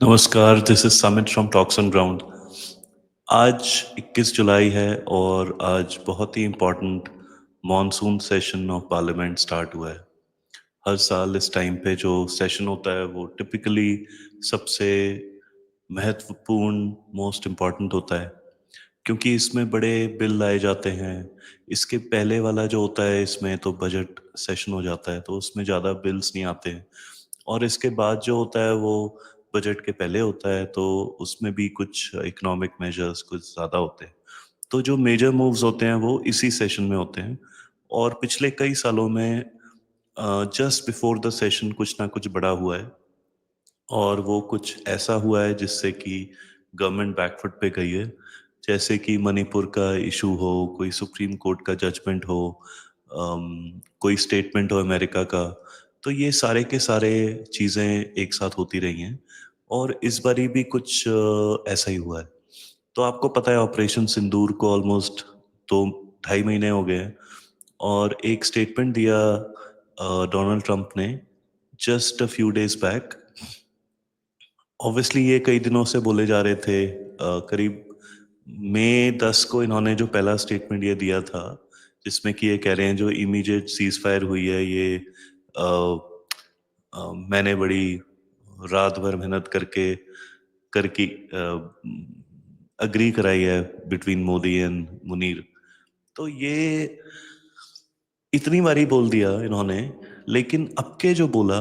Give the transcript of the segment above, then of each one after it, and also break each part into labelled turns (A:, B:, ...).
A: नमस्कार, this is Samit from talks on ground. आज 21 जुलाई है और आज बहुत ही important monsoon session of parliament start हुआ है। हर साल इस टाइम पे जो सेशन होता है वो टिपिकली सबसे महत्वपूर्ण मोस्ट इम्पोर्टेंट होता है, क्योंकि इसमें बड़े बिल लाए जाते हैं। इसके पहले वाला जो होता है इसमें तो बजट सेशन हो जाता है, तो उसमें ज़्यादा बिल्स नहीं आते हैं। और इसके बाद जो होता है वो बजट के पहले होता है, तो उसमें भी कुछ इकोनॉमिक मेजर्स कुछ ज़्यादा होते हैं। तो जो मेजर मूव्स होते हैं वो इसी सेशन में होते हैं। और पिछले कई सालों में जस्ट बिफोर द सेशन कुछ ना कुछ बड़ा हुआ है, और वो कुछ ऐसा हुआ है जिससे कि गवर्नमेंट बैकफुट पे गई है। जैसे कि मणिपुर का इशू हो, कोई सुप्रीम कोर्ट का जजमेंट हो, कोई स्टेटमेंट हो अमेरिका का। तो ये सारे के सारे चीज़ें एक साथ होती रही हैं, और इस बारी भी कुछ ऐसा ही हुआ है। तो आपको पता है ऑपरेशन सिंदूर को ऑलमोस्ट 2 ढाई महीने हो गए हैं, और एक स्टेटमेंट दिया डोनाल्ड ट्रंप ने just a few days back. Obviously ये कई दिनों से बोले जा रहे थे। करीब मई 10 को इन्होंने जो पहला स्टेटमेंट ये दिया था, जिसमें कि ये कह रहे हैं जो इमीडिएट सीज़ फायर हुई है ये मैंने बड़ी रात भर मेहनत करके एग्री कराई है बिटवीन मोदी एंड मुनीर। तो ये इतनी बारी बोल दिया इन्होंने, लेकिन अब के जो बोला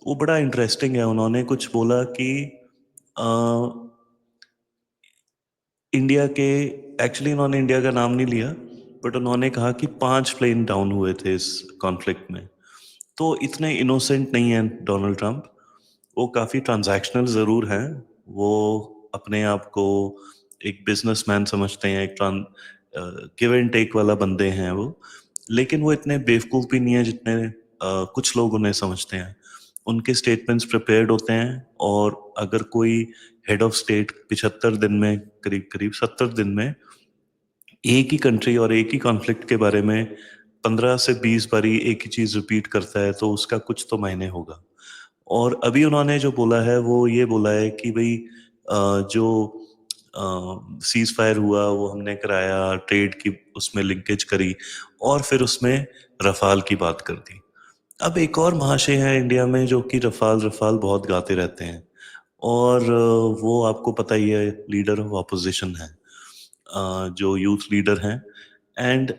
A: वो बड़ा इंटरेस्टिंग है। उन्होंने कुछ बोला कि अ, इंडिया के एक्चुअली उन्होंने इंडिया का नाम नहीं लिया, बट उन्होंने कहा कि 5 प्लेन डाउन हुए थे इस कॉन्फ्लिक्ट में। तो इतने इनोसेंट नहीं हैं डोनाल्ड ट्रंप। वो काफ़ी ट्रांज़ैक्शनल ज़रूर हैं। वो अपने आप को एक बिज़नेसमैन समझते हैं, एक गिव एंड टेक वाला बंदे हैं वो। लेकिन वो इतने बेवकूफ़ भी नहीं है जितने कुछ लोग उन्हें समझते हैं। उनके स्टेटमेंट्स प्रिपेयर्ड होते हैं, और अगर कोई हेड ऑफ स्टेट 75 दिन में, करीब-करीब 70 दिन में एक ही कंट्री और एक ही कॉन्फ्लिक्ट के बारे में 15 से 20 बारी एक ही चीज़ रिपीट करता है, तो उसका कुछ तो मायने होगा। और अभी उन्होंने जो बोला है वो ये बोला है कि भई जो सीज़ फायर हुआ वो हमने कराया, ट्रेड की उसमें लिंकेज करी, और फिर उसमें रफ़ाल की बात कर दी। अब एक और महाशय हैं इंडिया में जो कि रफ़ाल, रफ़ाल बहुत गाते रहते हैं, और वो आपको पता ही है लीडर ऑफ ऑपोज़िशन हैं। जो यूथ लीडर हैं, एंड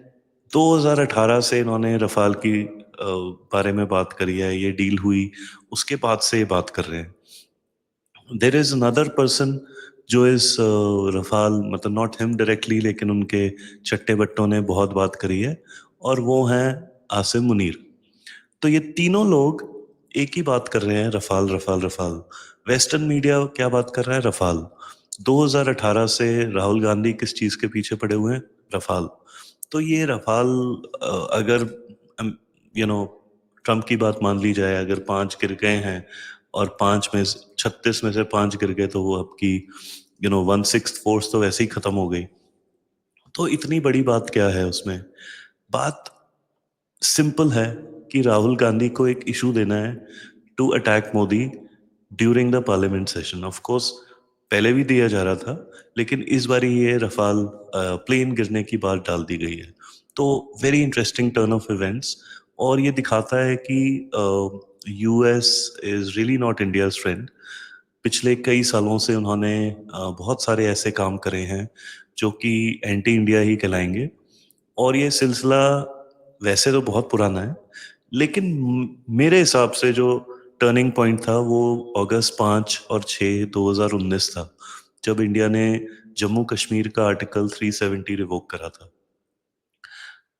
A: 2018 से इन्होंने रफ़ाल की बारे में बात करी है, ये डील हुई, उसके बाद से ये बात कर रहे हैं। देयर इज़ अनदर पर्सन जो इज़ रफ़ाल, मतलब नॉट हिम डायरेक्टली, लेकिन उनके चट्टे-बट्टों ने बहुत बात करी है, और वो हैं आसिम मुनीर। तो ये तीनों लोग एक ही बात कर रहे हैं, Rafale, Rafale, Rafale. Western media क्या बात कर रहा है? रफ़ाल। 2018 से राहुल गांधी किस चीज़ के पीछे पड़े हुए हैं? रफ़ाल। तो ये रफ़ाल, अगर अम, यू नो ट्रम्प की बात मान ली जाए, अगर 5 गिर गए हैं और 5 में स 36 में से 5 गिर गए, तो वो आपकी 1/6 फ़ोर्स तो वैसे ही खत्म हो गई। तो इतनी बड़ी बात क्या है उसमें? बात सिंपल है कि राहुल गांधी को एक इशू देना है to attack Modi during the parliament session. Of course पहले भी दिया जा रहा था, लेकिन इस बारी ये रफाल प्लेन गिरने की बात डाल दी गई है। तो very interesting turn off events, और ये दिखाता है कि US is really not India's friend. पिछले कई सालों से उन्होंने बहुत सारे ऐसे काम करे हैं जो कि एंटी इंडिया ही कहलाएंगे, और ये सिलसिला वैसे तो बहुत पुराना है, लेकिन मेरे हिसाब से जो टर्निंग पॉइंट था वो अगस्त 5 और 6 2019 था, जब इंडिया ने जम्मू कश्मीर का आर्टिकल 370 रिवोक करा था।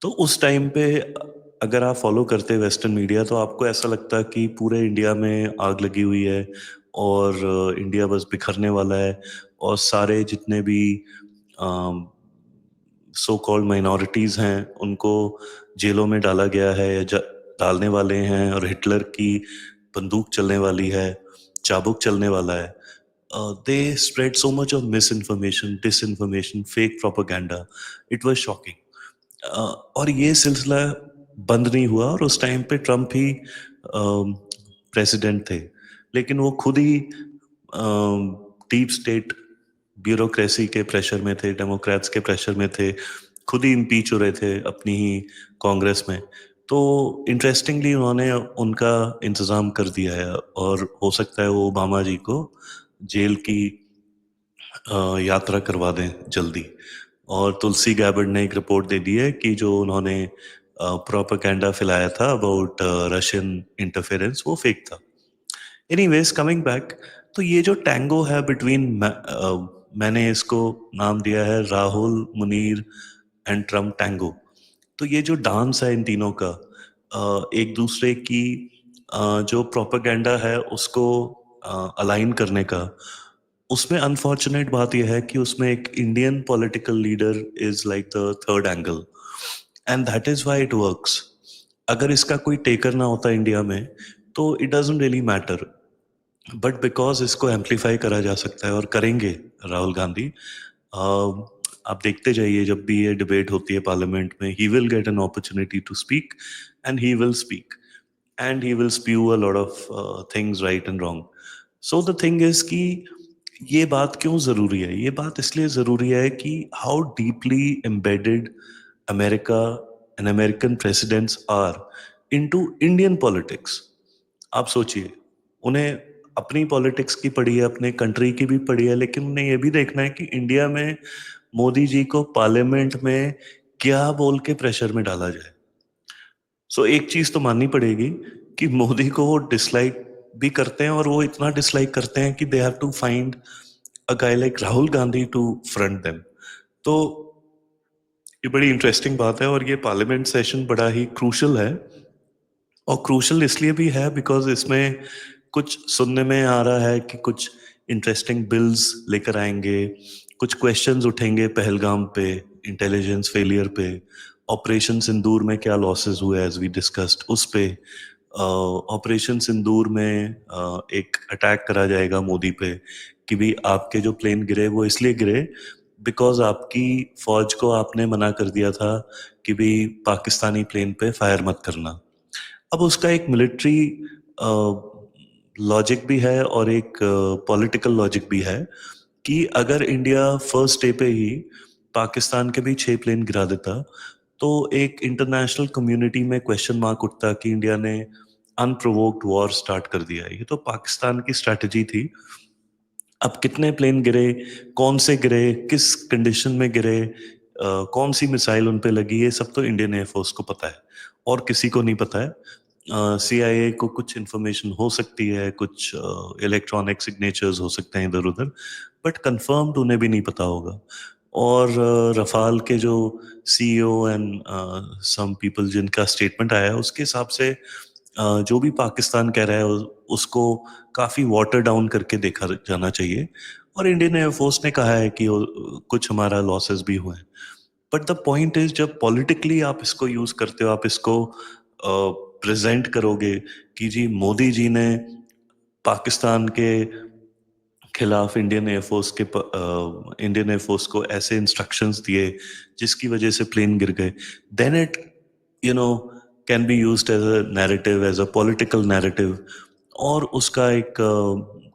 A: तो उस टाइम पे अगर आप फॉलो करते वेस्टर्न मीडिया, तो आपको ऐसा लगता कि पूरे इंडिया में आग लगी हुई है, और इंडिया बस बिखरने वाला है, और सारे जितने भी सो कॉल्ड माइनॉरिटीज़ हैं उनको जेलों में डाला गया है या डालने वाले हैं, और हिटलर की बंदूक चलने वाली है, चाबुक चलने वाला है। They spread so much of miss information, disinformation, fake propaganda. It was shocking. और ये सिलसिला बंद नहीं हुआ, और उस टाइम पे ट्रम्प ही प्रेसिडेंट थे, लेकिन वो खुद ही डीप स्टेट ब्यूरोक्रेसी के प्रेशर में थे, डेमोक्रेट्स के प्रेशर में थे, खुद ही इम्पीच हो रहे थे अपनी ही कांग्रेस में। तो इंटरेस्टिंगली उन्होंने उनका इंतज़ाम कर दिया है और हो सकता है वो ओबामा जी को जेल की यात्रा करवा दें जल्दी। और तुलसी गैबर्ड ने एक रिपोर्ट दे दी है कि जो उन्होंने प्रोपेगेंडा फैलाया था अबाउट रशियन इंटरफेरेंस वो फेक था। एनीवेज कमिंग बैक, तो ये जो टैंगो है बिटवीन, मैंने इसको नाम दिया है Rahul, Munir and Trump tango. तो ये जो डांस है इन तीनों का, एक दूसरे की जो प्रोपेगेंडा है उसको अलाइन करने का, उसमें अनफॉर्चुनेट बात यह है कि उसमें एक Indian political leader is like the third angle, and that is why it works. अगर इसका कोई टेकर ना होता इंडिया में तो it doesn't really matter, but because इसको एम्पलीफाई करा जा सकता है और करेंगे राहुल गांधी। आप देखते जाइए जब भी ये डिबेट होती है पार्लियामेंट में, he will get an opportunity to speak and he will speak and he will spew a lot of things right and wrong. So the thing is कि ये बात क्यों जरूरी है? ये बात इसलिए जरूरी है कि how deeply embedded America and American presidents are into Indian politics. आप सोचिए, उन्हें अपनी पॉलिटिक्स की पड़ी है, अपने कंट्री की भी पड़ी है, लेकिन उन्हें ये भी देखना है कि इंडिया में मोदी जी को पार्लियामेंट में क्या बोल के प्रेशर में डाला जाए। सो एक चीज तो माननी पड़ेगी कि मोदी को वो डिसलाइक भी करते हैं, और वो इतना डिसलाइक करते हैं कि they have to find a guy like Rahul Gandhi to front them. तो ये बड़ी इंटरेस्टिंग बात है, और ये पार्लियामेंट सेशन बड़ा ही क्रूशल है। और क्रूशल इसलिए भी है बिकॉज इसमें कुछ सुनने में आ रहा है कि कुछ इंटरेस्टिंग बिल्स लेकर आएंगे, कुछ क्वेश्चंस उठेंगे पहलगाम पे, इंटेलिजेंस फेलियर पे, ऑपरेशन सिंदूर में क्या लॉसेस हुए एज वी डिस्कस्ड उस पे, ऑपरेशन सिंदूर में एक अटैक करा जाएगा मोदी पे कि भी आपके जो प्लेन गिरे वो इसलिए गिरे बिकॉज आपकी फौज को आपने मना कर दिया था कि भी पाकिस्तानी प्लेन पे फायर मत करना। अब उसका एक मिलिट्री लॉजिक भी है और एक पॉलिटिकल लॉजिक भी है कि अगर इंडिया फर्स्ट डे पे ही पाकिस्तान के भी 6 प्लेन गिरा देता तो एक इंटरनेशनल कम्युनिटी में क्वेश्चन मार्क उठता कि इंडिया ने अनप्रोवोक्ड वॉर स्टार्ट कर दिया। ये तो पाकिस्तान की स्ट्रैटेजी थी। अब कितने प्लेन गिरे, कौन से गिरे, किस कंडीशन में गिरे, कौन सी मिसाइल उन पे लगी, ये सब तो इंडियन एयरफोर्स को पता है और किसी को नहीं पता है। CIA को कुछ इन्फॉर्मेशन हो सकती है, कुछ इलेक्ट्रॉनिक सिग्नेचर्स हो सकते हैं इधर उधर, बट कंफर्म्ड उन्हें भी नहीं पता होगा। और रफाल के जो CEO एंड सम पीपल जिनका स्टेटमेंट आया है उसके हिसाब से जो भी पाकिस्तान कह रहा है उसको काफी वाटर डाउन करके देखा जाना चाहिए। और इंडियन एयरफोर्स ने कहा है कि कुछ हमारा लॉसेस भी हुए हैं। बट द पॉइंट इज जब पॉलिटिकली आप इसको यूज करते हो, आप इसको प्रेजेंट करोगे कि जी मोदी जी ने पाकिस्तान के खिलाफ इंडियन एयरफोर्स को ऐसे इंस्ट्रक्शंस दिए जिसकी वजह से प्लेन गिर गए, then it you know can be used as a narrative, as a political narrative. और उसका एक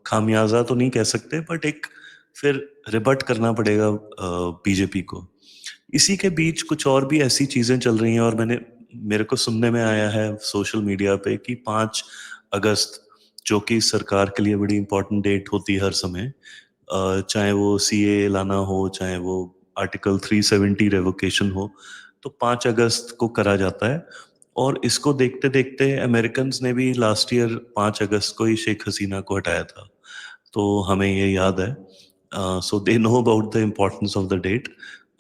A: खामियाजा तो नहीं कह सकते, बट एक फिर रिबट करना पड़ेगा बीजेपी को। इसी के बीच कुछ और भी ऐसी चीजें चल रही हैं, और मेरे को सुनने में आया है सोशल मीडिया पे कि 5 अगस्त, जो कि सरकार के लिए बड़ी इंपॉर्टेंट डेट होती है हर समय, चाहे वो CA लाना हो, चाहे वो आर्टिकल 370 रेवोकेशन हो, तो 5 अगस्त को करा जाता है। और इसको देखते देखते अमेरिकन ने भी लास्ट ईयर 5 अगस्त को ही शेख हसीना को हटाया था, तो हमें ये याद है। So they know about the importance of the date.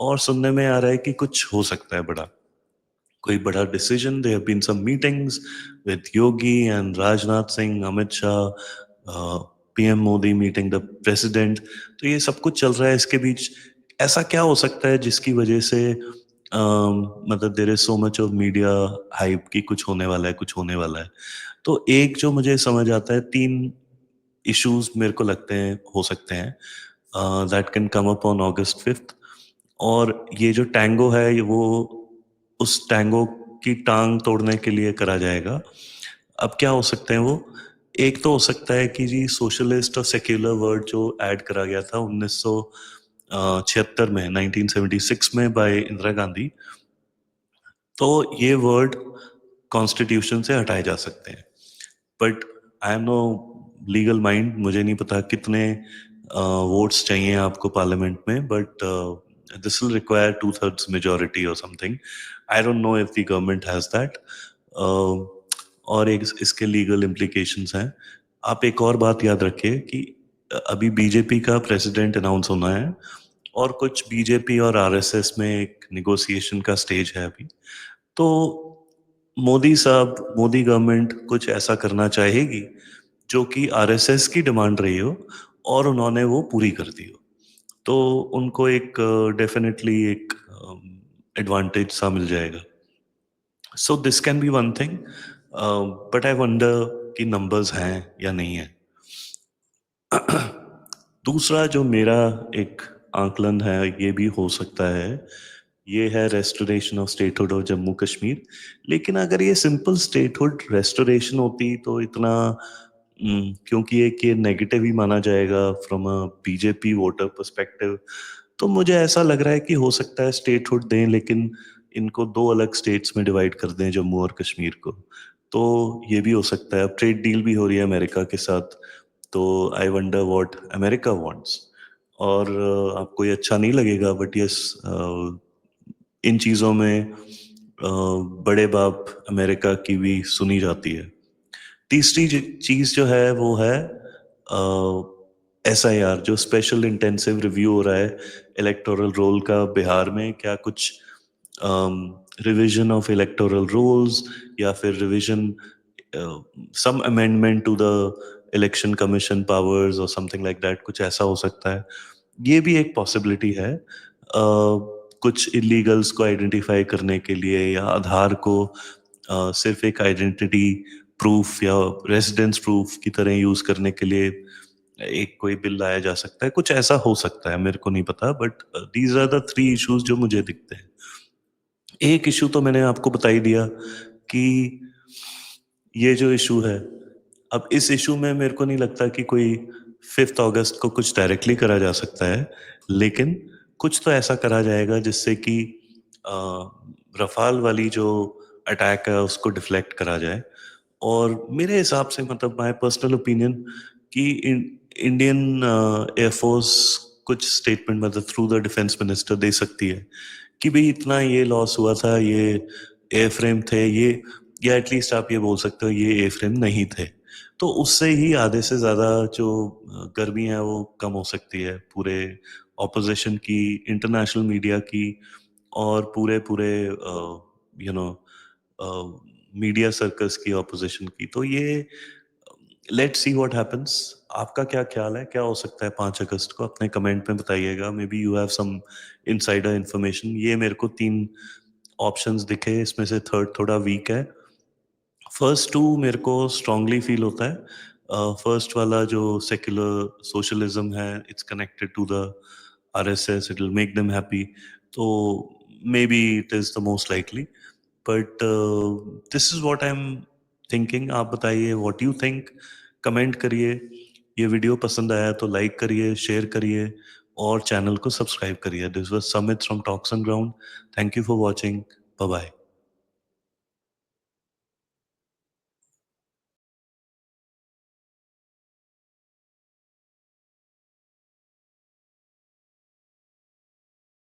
A: और सुनने में आ रहा है कि कुछ हो सकता है बड़ा, कोई बड़ा decision. There have been some meetings with Yogi and Rajnath Singh, Amit Shah, PM Modi meeting the president. तो ये सब कुछ चल रहा है, इसके बीच ऐसा क्या हो सकता है जिसकी वजह से मतलब there is so much of media hype की कुछ होने वाला है, कुछ होने वाला है। तो एक जो मुझे समझ आता है, 3 इश्यूज मेरे को लगते हैं हो सकते हैं that can come up on August 5th। और ये जो टैंगो है वो उस टैंगो की टांग तोड़ने के लिए करा जाएगा। अब क्या हो सकते हैं वो? एक तो हो सकता है कि जी सोशलिस्ट और सेक्युलर वर्ड जो ऐड करा गया था 1976 में, 1976 में बाय इंदिरा गांधी, तो ये वर्ड कॉन्स्टिट्यूशन से हटाए जा सकते हैं। But I am no legal mind, मुझे नहीं पता कितने वोट्स चाहिए आपको पार्लियामेंट में, but this will require 2/3 majority और something. I don't know if the government has that. और एक इसके लीगल इम्प्लीकेशंस हैं। आप एक और बात याद रखिए कि अभी बीजेपी का प्रेसिडेंट अनाउंस होना है, और कुछ बीजेपी और आरएसएस में एक निगोसिएशन का स्टेज है अभी। तो मोदी साहब, मोदी गवर्नमेंट कुछ ऐसा करना चाहेगी जो कि आरएसएस की डिमांड रही हो और उन्होंने वो पूरी कर दी हो, तो उनको एक डेफिनेटली एक एडवांटेज सा मिल जाएगा। So this can be one thing, but I wonder कि नंबर्स हैं या नहीं है। दूसरा जो मेरा एक आंकलन है, ये भी हो सकता है, ये है restoration of statehood of Jammu Kashmir. लेकिन अगर ये सिंपल स्टेटहुड रेस्टोरेशन होती तो इतना क्योंकि एक ये नेगेटिव ही माना जाएगा from a BJP voter perspective, तो मुझे ऐसा लग रहा है कि हो सकता है स्टेटहुड दें, लेकिन इनको दो अलग स्टेट्स में डिवाइड कर दें, जम्मू और कश्मीर को। तो ये भी हो सकता है। अब ट्रेड डील भी हो रही है अमेरिका के साथ, तो I wonder what America wants. और आपको ये अच्छा नहीं लगेगा, बट यस, इन चीज़ों में बड़े बाप अमेरिका की भी सुनी जाती है। तीसरी चीज़ जो है वो है एसआईआर, जो स्पेशल इंटेंसिव रिव्यू हो रहा है इलेक्टोरल रोल का बिहार में। क्या कुछ रिवीजन ऑफ इलेक्टोरल रूल्स, या फिर revision, some amendment to the election commission powers और समथिंग लाइक दैट, कुछ ऐसा हो सकता है। ये भी एक पॉसिबिलिटी है। कुछ इलीगल्स को आइडेंटिफाई करने के लिए, या आधार को सिर्फ एक आइडेंटिटी प्रूफ या रेजिडेंस प्रूफ की तरह यूज करने के लिए एक कोई बिल लाया जा सकता है। कुछ ऐसा हो सकता है, मेरे को नहीं पता, but these are the three issues जो मुझे दिखते हैं। एक इशू तो मैंने आपको बता ही दिया कि ये जो इशू है, अब इस इशू में मेरे को नहीं लगता कि कोई 5 अगस्त को कुछ डायरेक्टली करा जा सकता है, लेकिन कुछ तो ऐसा करा जाएगा जिससे कि अ, रफाल वाली जो अटैक है उसको डिफ्लेक्ट करा जाए। और मेरे हिसाब से, मतलब माय पर्सनल ओपिनियन, कि इंडियन एयरफोर्स कुछ स्टेटमेंट, मतलब थ्रू द डिफेंस मिनिस्टर, दे सकती है कि भाई इतना ये लॉस हुआ था, ये एयरफ्रेम थे ये, या एटलीस्ट आप ये बोल सकते हो ये एयरफ्रेम नहीं थे। तो उससे ही आधे से ज़्यादा जो गर्मी है वो कम हो सकती है, पूरे ऑपोजिशन की, इंटरनेशनल मीडिया की, और पूरे पूरे यू नो मीडिया सर्कस की, ऑपोजिशन की। तो ये लेट्स सी व्हाट हैपेंस। आपका क्या ख्याल है, क्या हो सकता है 5 अगस्त को? अपने कमेंट में बताइएगा। Maybe you have some insider information. ये मेरे को 3 ऑप्शंस दिखे, इसमें से थर्ड थोड़ा वीक है। फर्स्ट टू मेरे को स्ट्रांगली फील होता है। फर्स्ट वाला जो सेक्युलर सोशलिज्म है, it's connected to the RSS, it will make them happy, तो maybe it is the most likely. But this is what I am thinking. आप बताइए व्हाट यू थिंक, कमेंट करिए। ये video पसंद आया तो like करिए, शेयर करिए, और चैनल को सब्सक्राइब करिए। This was Samit from talks on ground. Thank you for watching. Bye bye.